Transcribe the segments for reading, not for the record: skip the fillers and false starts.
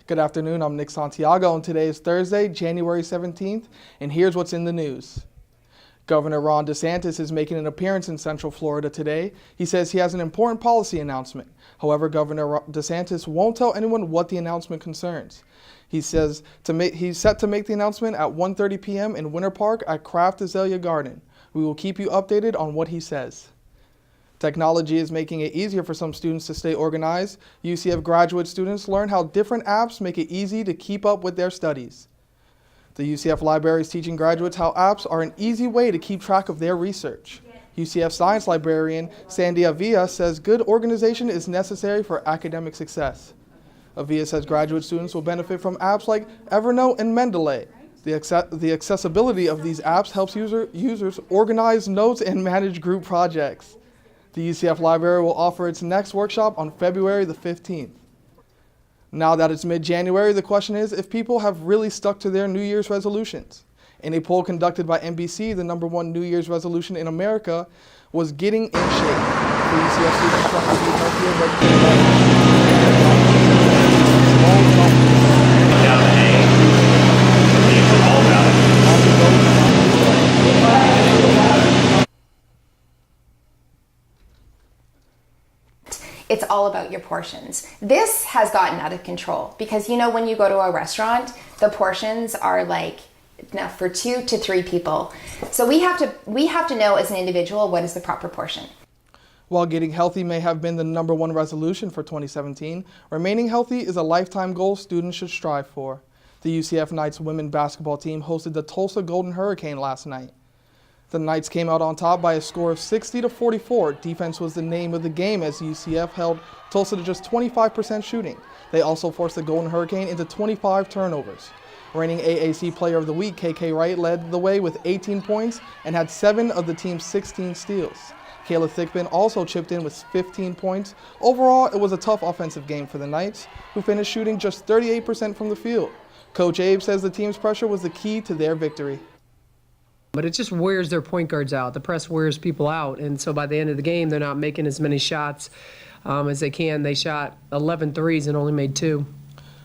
Good afternoon, I'm Nick Santiago, and today is Thursday, January 17th, and here's what's in the news. Governor Ron DeSantis is making an appearance in Central Florida today. He says he has an important policy announcement. However, Governor DeSantis won't tell anyone what the announcement concerns. He says he's set to make the announcement at 1:30 p.m. in Winter Park at Kraft Azalea Garden. We will keep you updated on what he says. Technology is making it easier for some students to stay organized. UCF graduate students learn how different apps make it easy to keep up with their studies. The UCF library is teaching graduates how apps are an easy way to keep track of their research. UCF science librarian Sandy Avila says good organization is necessary for academic success. Avila says graduate students will benefit from apps like Evernote and Mendeley. The accessibility of these apps helps users organize notes and manage group projects. The UCF Library will offer its next workshop on February the 15th. Now that it's mid-January, the question is if people have really stuck to their New Year's resolutions. In a poll conducted by NBC, the #1 New Year's resolution in America was getting in shape. For UCF students trying to be healthier, It's all about your portions. This has gotten out of control because, you know, when you go to a restaurant, the portions are like enough for 2 to 3 people. So we have to know as an individual what is the proper portion. While getting healthy may have been the #1 resolution for 2017, remaining healthy is a lifetime goal students should strive for. The UCF Knights women's basketball team hosted the Tulsa Golden Hurricane last night. The Knights came out on top by a score of 60-44. Defense was the name of the game as UCF held Tulsa to just 25% shooting. They also forced the Golden Hurricane into 25 turnovers. Reigning AAC Player of the Week, KK Wright, led the way with 18 points and had 7 of the team's 16 steals. Kayla Thickman also chipped in with 15 points. Overall, it was a tough offensive game for the Knights, who finished shooting just 38% from the field. Coach Abe says the team's pressure was the key to their victory. But it just wears their point guards out. The press wears people out, and so by the end of the game, they're not making as many shots as they can. They shot 11 threes and only made 2.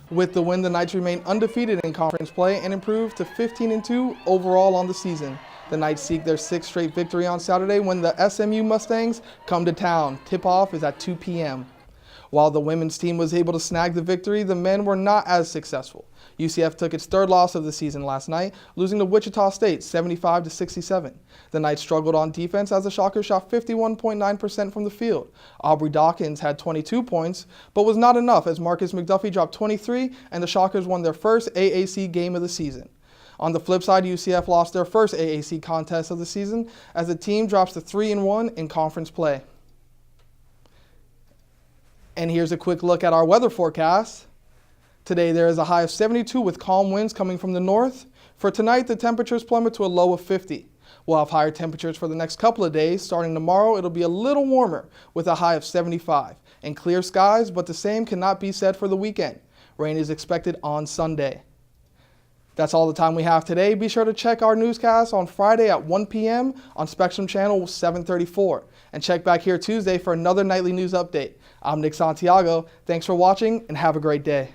With the win, the Knights remain undefeated in conference play and improved to 15-2 overall on the season. The Knights seek their 6th straight victory on Saturday when the SMU Mustangs come to town. Tip-off is at 2 p.m. While the women's team was able to snag the victory, the men were not as successful. UCF took its 3rd loss of the season last night, losing to Wichita State 75-67. The Knights struggled on defense as the Shockers shot 51.9% from the field. Aubrey Dawkins had 22 points, but was not enough as Marcus McDuffie dropped 23 and the Shockers won their first AAC game of the season. On the flip side, UCF lost their first AAC contest of the season as the team drops to 3-1 in conference play. And here's a quick look at our weather forecast. Today there is a high of 72 with calm winds coming from the north. For tonight, the temperatures plummet to a low of 50. We'll have higher temperatures for the next couple of days. Starting tomorrow, it'll be a little warmer with a high of 75 and clear skies, but the same cannot be said for the weekend. Rain is expected on Sunday. That's all the time we have today. Be sure to check our newscast on Friday at 1 p.m. on Spectrum Channel 734. And check back here Tuesday for another nightly news update. I'm Nick Santiago. Thanks for watching and have a great day.